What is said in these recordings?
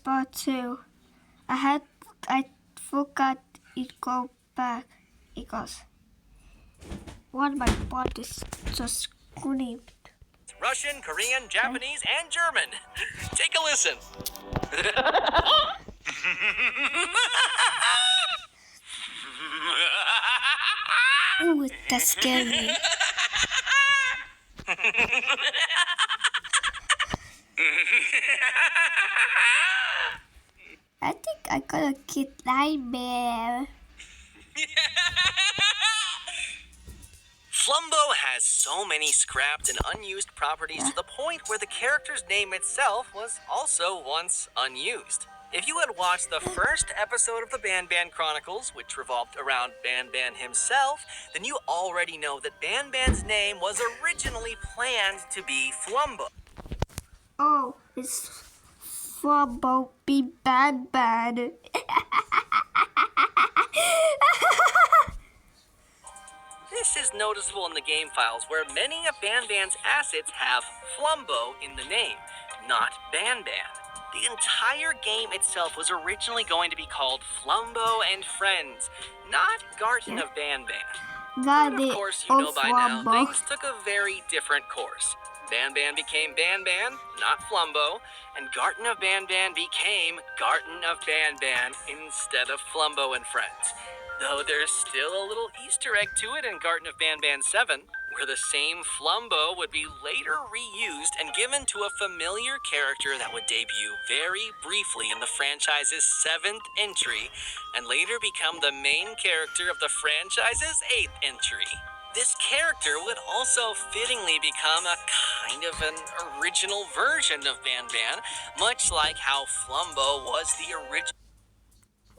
part 2. I forgot it go back. It goes. One my part is just screamed. Russian, Korean, Japanese, and German. Take a listen. Ooh, that's scary. I think I got a kid nightmare. Flumbo has so many scrapped and unused properties to the point where the character's name itself was also once unused. If you had watched the first episode of the Banban Chronicles, which revolved around Banban himself, then you already know that Banban's name was originally planned to be Flumbo. Oh, it's Flumbo be bad. This is noticeable in the game files where many of Banban's assets have Flumbo in the name, not Banban. The entire game itself was originally going to be called Flumbo and Friends, not Garten of Banban. Got But of it. course, you know by now, Flumbo. things took a very different course. Banban became Banban, not Flumbo, and Garten of Banban became Garten of Banban instead of Flumbo and Friends. Though there's still a little Easter egg to it in Garten of Banban 7, where the same Flumbo would be later reused and given to a familiar character that would debut very briefly in the franchise's 7th entry, and later become the main character of the franchise's 8th entry. This character would also fittingly become a kind of an original version of Banban, much like how Flumbo was the original.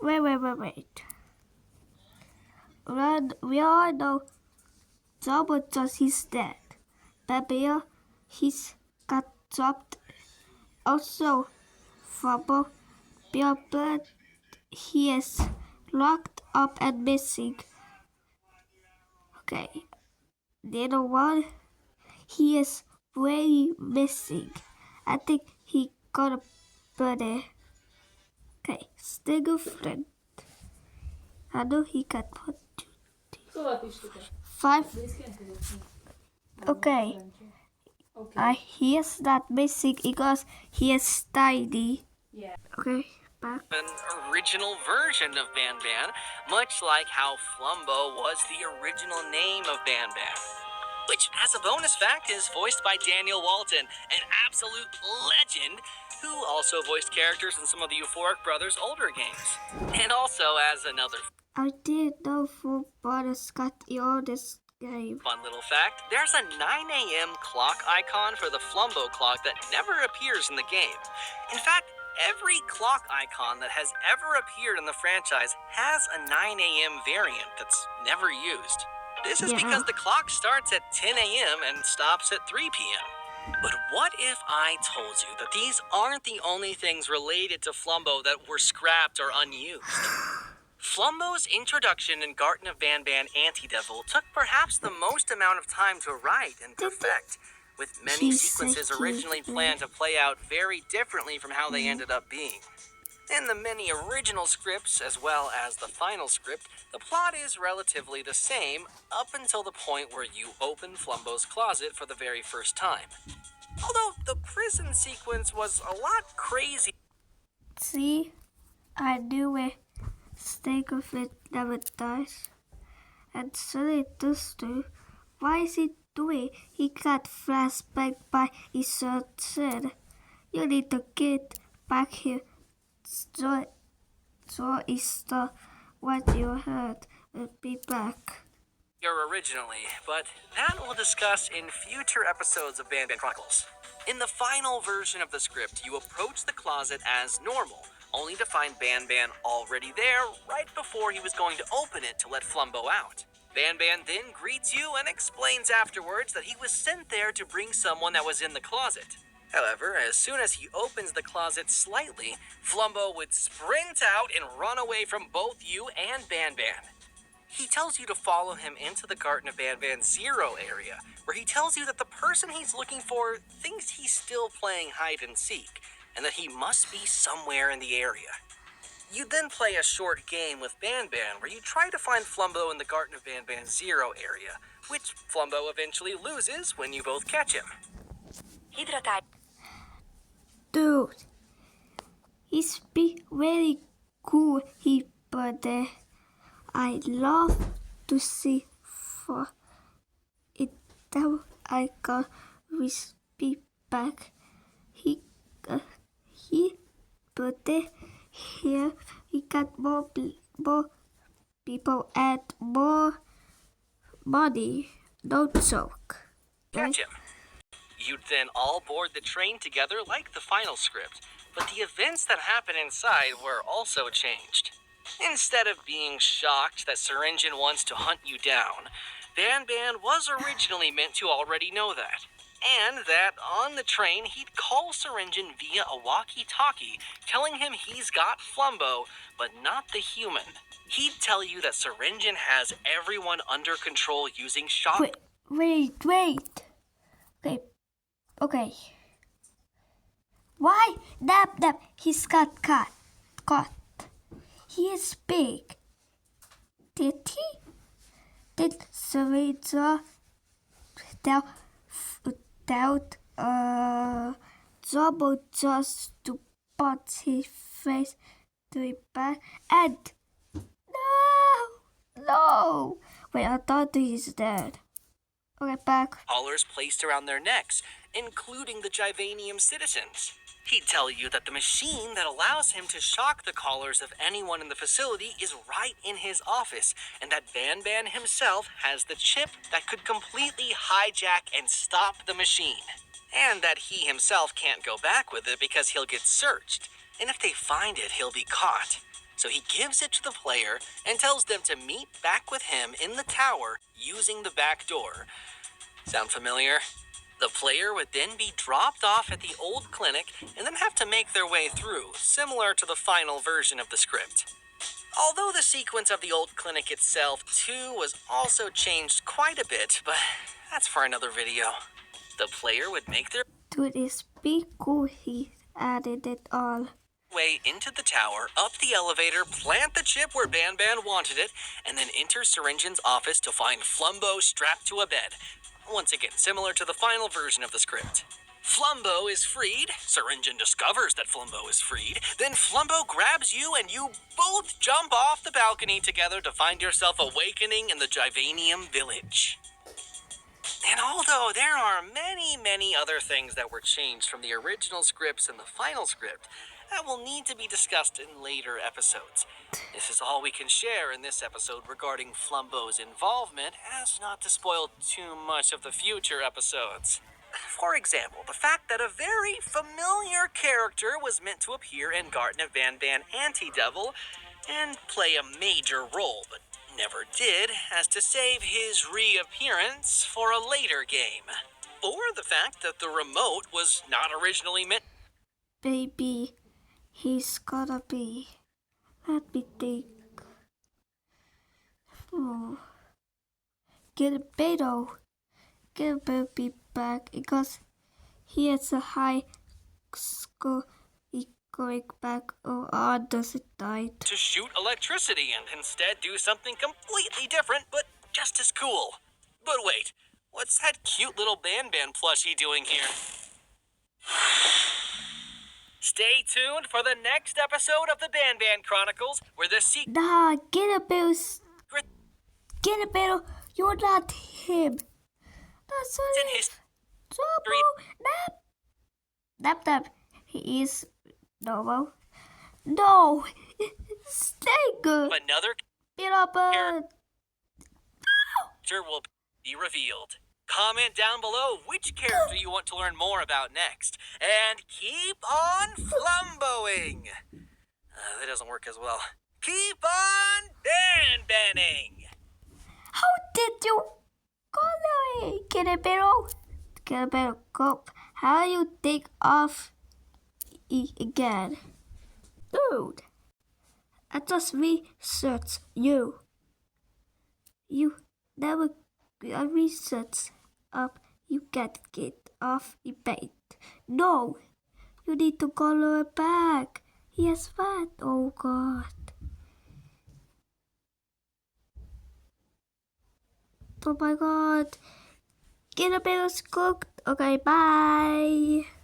Wait. We all know Dumbledore is dead. Babia, he's got dropped. Also, Flumbo, but he is locked up and missing. Okay, you know what? He is really missing. I think he got a buddy. Okay, stay good friend. I know he can put 5. Okay. He is not missing because he is tiny. Yeah. Okay, back. An original version of Banban, much like how Flumbo was the original name of Banban. Which, as a bonus fact, is voiced by Daniel Walton, an absolute legend, who also voiced characters in some of the Euphoric Brothers' older games. And also as another I didn't know Full Brothers got all this game. fun little fact, there's a 9 a.m. clock icon for the Flumbo clock that never appears in the game. In fact, every clock icon that has ever appeared in the franchise has a 9 a.m. variant that's never used. This is Yeah. because the clock starts at 10 a.m. and stops at 3 p.m. But what if I told you that these aren't the only things related to Flumbo that were scrapped or unused? Flumbo's introduction in Garten of Banban Antidevil took perhaps the most amount of time to write and perfect, with many She's sequences so originally cute. planned to play out very differently from how they ended up being. In the many original scripts, as well as the final script, the plot is relatively the same up until the point where you open Flumbo's closet for the very first time. Although the prison sequence was a lot crazy. See, I knew it. Stake of it never dies. And so it does too. Why is he doing? He got flashback by his own son. You need to get back here. So is the what you heard will be back. Originally, but that we'll discuss in future episodes of Banban Chronicles. In the final version of the script, you approach the closet as normal, only to find Banban already there right before he was going to open it to let Flumbo out. Banban then greets you and explains afterwards that he was sent there to bring someone that was in the closet. However, as soon as he opens the closet slightly, Flumbo would sprint out and run away from both you and Banban. He tells you to follow him into the Garten of Banban 0 area, where he tells you that the person he's looking for thinks he's still playing hide and seek, and that he must be somewhere in the area. You then play a short game with Banban where you try to find Flumbo in the Garden of Banban Zero area, which Flumbo eventually loses when you both catch him. Dude, he's be very cool. But I love to see for it that I got speak back. But here he got more people and more money. Don't joke. Catch him. You'd then all board the train together like the final script, but the events that happen inside were also changed. Instead of being shocked that Syringin wants to hunt you down, Banban was originally meant to already know that. And that on the train, he'd call Syringin via a walkie-talkie, telling him he's got Flumbo, but not the human. He'd tell you that Syringin has everyone under control using shock... Wait. Okay. Why? Dab. He's got caught. He is big. Did he? Did Syringin doubt Zobo just to put his face to it back and no. Wait, I thought he's dead. Okay, back. Collars placed around their necks, including the Jivanium citizens. He'd tell you that the machine that allows him to shock the collars of anyone in the facility is right in his office, and that Banban himself has the chip that could completely hijack and stop the machine. And that he himself can't go back with it because he'll get searched, and if they find it, he'll be caught. So he gives it to the player and tells them to meet back with him in the tower using the back door. Sound familiar? The player would then be dropped off at the old clinic and then have to make their way through, similar to the final version of the script. Although the sequence of the old clinic itself, too, was also changed quite a bit, but that's for another video. The player would make their Dude, it's be cool he added it all. way into the tower, up the elevator, plant the chip where Banban wanted it, and then enter Syringin's office to find Flumbo strapped to a bed. Once again, similar to the final version of the script. Flumbo is freed, Syringin discovers that Flumbo is freed, then Flumbo grabs you and you both jump off the balcony together to find yourself awakening in the Jivanium village. And although there are many other things that were changed from the original scripts and the final script, that will need to be discussed in later episodes. This is all we can share in this episode regarding Flumbo's involvement, as not to spoil too much of the future episodes. For example, the fact that a very familiar character was meant to appear in Garten of Banban Anti-Devil and play a major role, but never did, as to save his reappearance for a later game. Or the fact that the remote was not originally meant... Baby, he's gotta be. Let me think. Gilberto be back because he has a high score. Going back or does it die? to shoot electricity and instead do something completely different, but just as cool. But wait, what's that cute little Banban plushie doing here? Stay tuned for the next episode of the Banban Chronicles, where the secret... Nah, Gilberto, you're not him. That's in what his... Nap. He is normal. No, stay good. Another But character will be revealed. Comment down below which character you want to learn more about next. And keep on flumboing. That doesn't work as well. Keep on banning. how did you go away, Gilberto, go. How you take off again? Dude, I just researched you. You never research up. You can't get off the bait. No, You need to color it back. He is fat. Oh God. Oh my God. Get a bit cooked. Okay, bye.